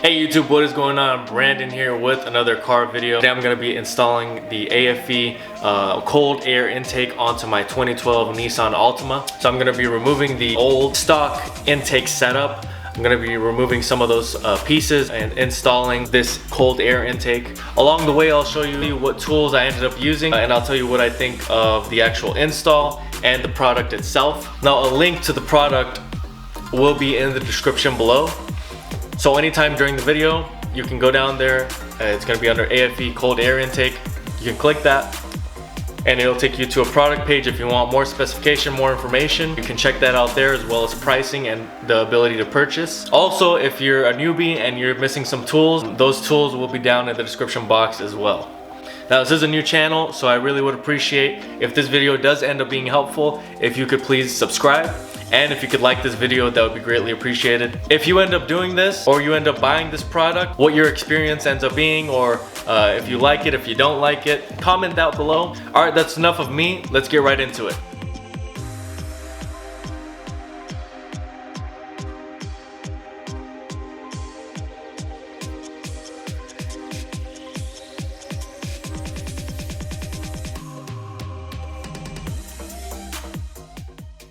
Hey YouTube, what is going on? Brandon here with another car video. Today I'm going to be installing the AFE cold air intake onto my 2012 Nissan Altima. So I'm going to be removing the old stock intake setup. I'm going to be removing some of those pieces and installing this cold air intake. Along the way I'll show you what tools I ended up using and I'll tell you what I think of the actual install and the product itself. Now a link to the product will be in the description below. So anytime during the video, you can go down there. It's going to be under AFE cold air intake. You can click that and it'll take you to a product page. If you want more specification, more information, you can check that out there, as well as pricing and the ability to purchase. Also, if you're a newbie and you're missing some tools, those tools will be down in the description box as well. Now this is a new channel, so I really would appreciate if this video does end up being helpful, if you could please subscribe. And if you could like this video, that would be greatly appreciated. If you end up doing this, or you end up buying this product, what your experience ends up being, or if you like it, if you don't like it, comment down below. All right, that's enough of me. Let's get right into it.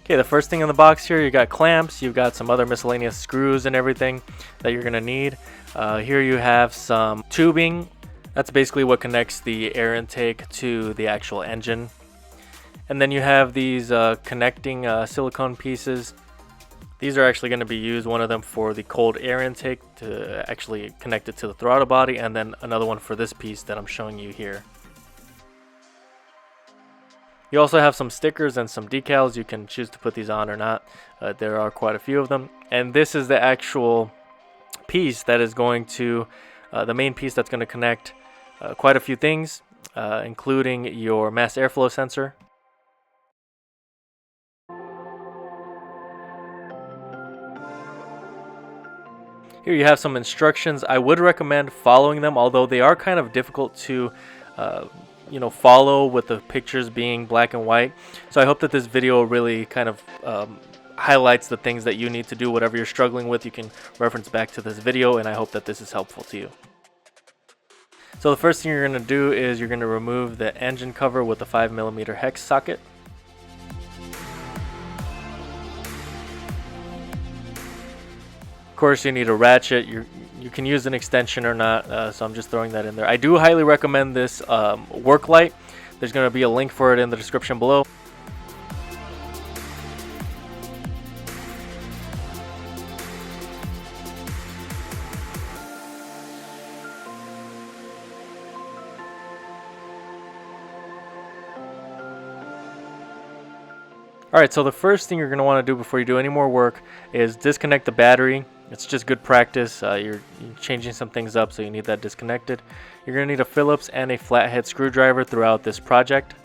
Okay, the first thing in the box here, you got clamps, you've got some other miscellaneous screws and everything that you're gonna need. Here you have some tubing. That's basically what connects the air intake to the actual engine. And then you have these connecting silicone pieces. These are actually gonna be used, one of them for the cold air intake to actually connect it to the throttle body, and then another one for this piece that I'm showing you here. You also have some stickers and some decals. You can choose to put these on or not. There are quite a few of them. And this is the actual piece that is going to, the main piece that's going to connect quite a few things, including your mass airflow sensor. Here you have some instructions. I would recommend following them, although they are kind of difficult to follow with the pictures being black and white. So I hope that this video really kind of highlights the things that you need to do. Whatever you're struggling with, you can reference back to this video, and I hope that this is helpful to you. So the first thing you're going to do is you're going to remove the engine cover with a 5mm hex socket. Of course, you need a ratchet. You can use an extension or not, so I'm just throwing that in there. I do highly recommend this work light. There's going to be a link for it in the description below. Alright, so the first thing you're going to want to do before you do any more work is disconnect the battery. It's just good practice. You're changing some things up, so you need that disconnected. You're going to need a Phillips and a flathead screwdriver throughout this project.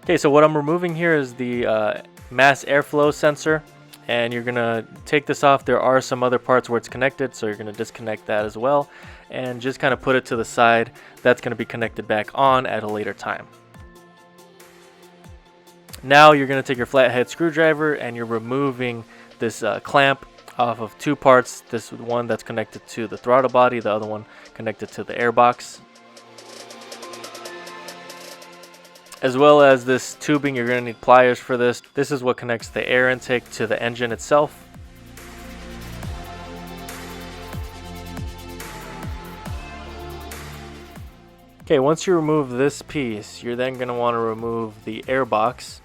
Okay, so what I'm removing here is the mass airflow sensor, and you're going to take this off. There are some other parts where it's connected, so you're going to disconnect that as well, and just kind of put it to the side. That's going to be connected back on at a later time. Now you're going to take your flathead screwdriver and you're removing this clamp off of two parts. This one that's connected to the throttle body, the other one connected to the airbox. As well as this tubing, you're going to need pliers for this. This is what connects the air intake to the engine itself. Okay, once you remove this piece, you're then going to want to remove the airbox.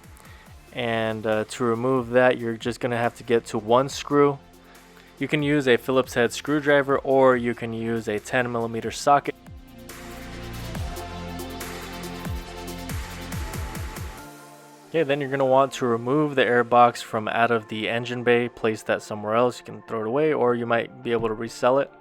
And to remove that, you're just going to have to get to one screw. You can use a Phillips head screwdriver, or you can use a 10mm socket. Okay, then you're going to want to remove the airbox from out of the engine bay. Place that somewhere else. You can throw it away, or you might be able to resell it.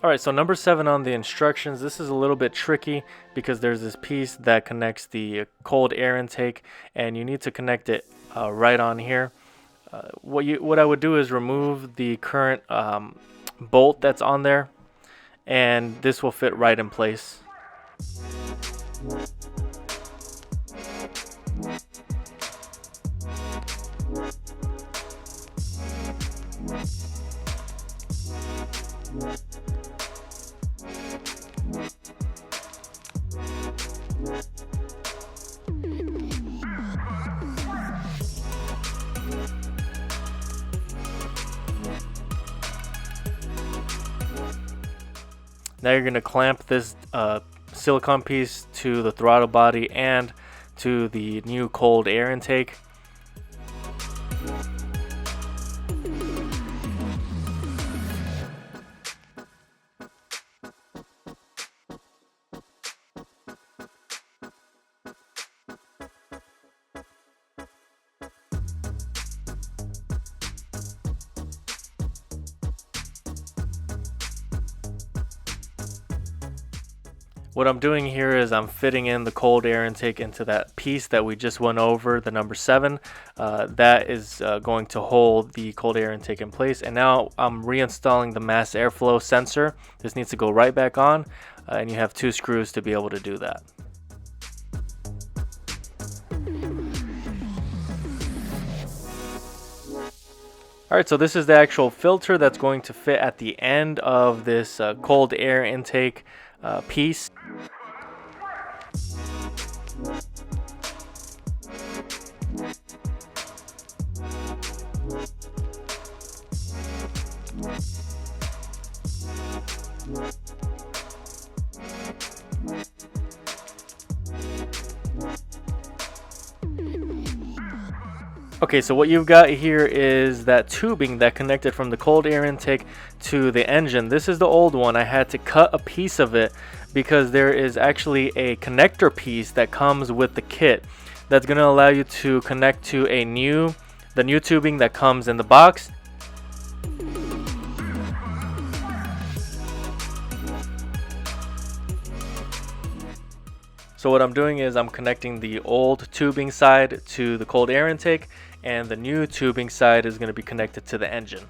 Alright, so number 7 on the instructions. This is a little bit tricky because there's this piece that connects the cold air intake, and you need to connect it right on here. What I would do is remove the current bolt that's on there, and this will fit right in place. Now you're going to clamp this silicone piece to the throttle body and to the new cold air intake. What I'm doing here is I'm fitting in the cold air intake into that piece that we just went over, the number 7. That is going to hold the cold air intake in place. And now I'm reinstalling the mass airflow sensor. This needs to go right back on, and you have 2 screws to be able to do that. Alright, so this is the actual filter that's going to fit at the end of this cold air intake piece. Okay, so what you've got here is that tubing that connected from the cold air intake to the engine. This is the old one. I had to cut a piece of it because there is actually a connector piece that comes with the kit that's going to allow you to connect to the new tubing that comes in the box. So what I'm doing is I'm connecting the old tubing side to the cold air intake, and the new tubing side is going to be connected to the engine.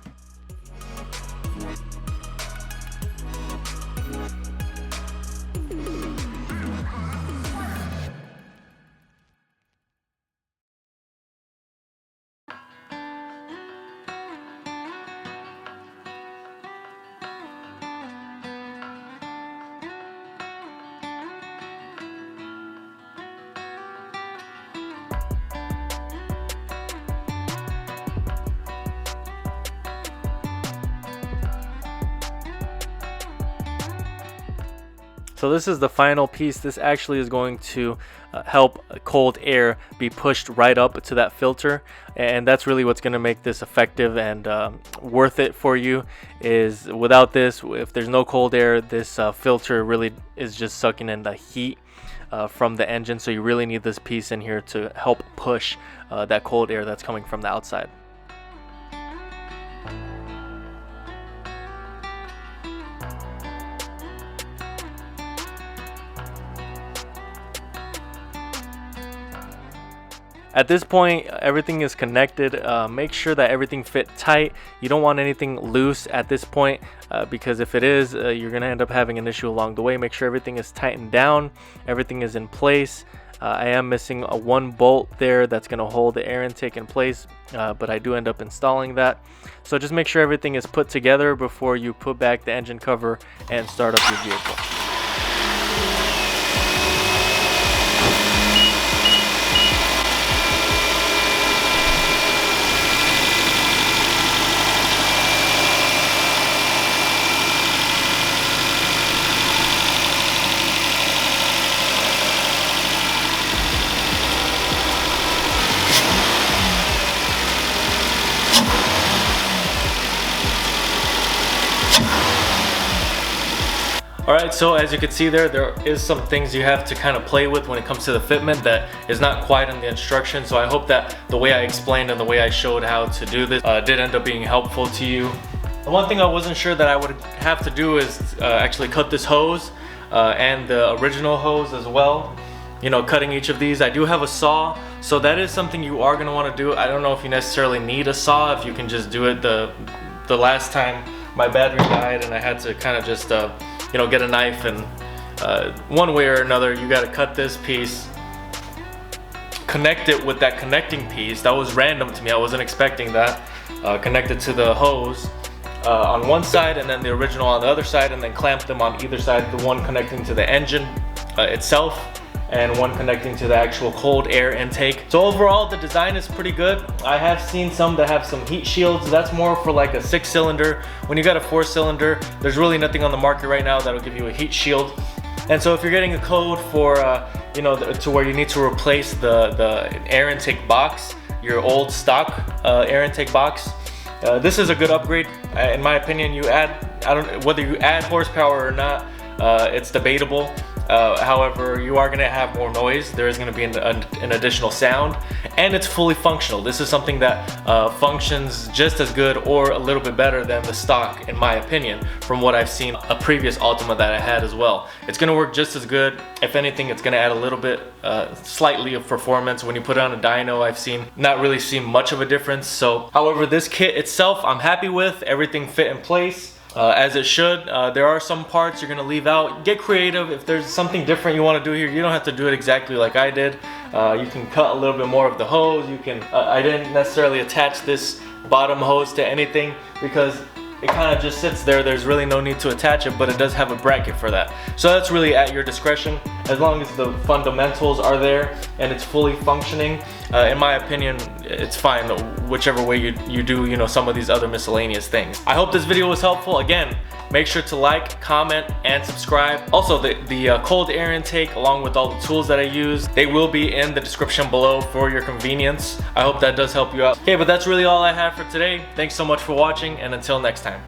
So this is the final piece. This actually is going to help cold air be pushed right up to that filter, and that's really what's going to make this effective and worth it for you. Is without this, if there's no cold air, this filter really is just sucking in the heat from the engine, so you really need this piece in here to help push that cold air that's coming from the outside. At this point, everything is connected. Make sure that everything fit tight. You don't want anything loose at this point because if it is, you're going to end up having an issue along the way. Make sure everything is tightened down, everything is in place. I am missing a 1 bolt there that's going to hold the air intake in place, but I do end up installing that. So just make sure everything is put together before you put back the engine cover and start up your vehicle. Alright, so as you can see there is some things you have to kind of play with when it comes to the fitment that is not quite in the instructions. So I hope that the way I explained and the way I showed how to do this did end up being helpful to you. The one thing I wasn't sure that I would have to do is actually cut this hose and the original hose as well. You know, cutting each of these. I do have a saw, so that is something you are going to want to do. I don't know if you necessarily need a saw, if you can just do it. The last time my battery died and I had to kind of just you know, get a knife, and one way or another you got to cut this piece, connect it with that connecting piece. That was random to me, I wasn't expecting that. Connect it to the hose, on one side and then the original on the other side, and then clamp them on either side, the one connecting to the engine itself and one connecting to the actual cold air intake. So overall, the design is pretty good. I have seen some that have some heat shields. That's more for like a 6-cylinder. When you got a 4-cylinder, there's really nothing on the market right now that'll give you a heat shield. And so if you're getting a code for, you know, to where you need to replace the air intake box, your old stock air intake box, this is a good upgrade. In my opinion, you add, whether you add horsepower or not, it's debatable. However, you are going to have more noise. There is going to be an additional sound, and it's fully functional. This is something that functions just as good or a little bit better than the stock, in my opinion, from what I've seen a previous Altima that I had as well. It's going to work just as good. If anything, it's going to add a little bit, slightly of performance. When you put it on a dyno, I've not really seen much of a difference. So, however, this kit itself, I'm happy with. Everything fit in place. As it should. There are some parts you're gonna leave out. Get creative. If there's something different you want to do here, you don't have to do it exactly like I did. You can cut a little bit more of the hose. You can. I didn't necessarily attach this bottom hose to anything because it kind of just sits there. There's really no need to attach it, but it does have a bracket for that. So that's really at your discretion. As long as the fundamentals are there and it's fully functioning, in my opinion, it's fine whichever way you do, you know, some of these other miscellaneous things. I hope this video was helpful. Again, make sure to like, comment, and subscribe. Also, the cold air intake, along with all the tools that I use, they will be in the description below for your convenience. I hope that does help you out. Okay, but that's really all I have for today. Thanks so much for watching, and until next time.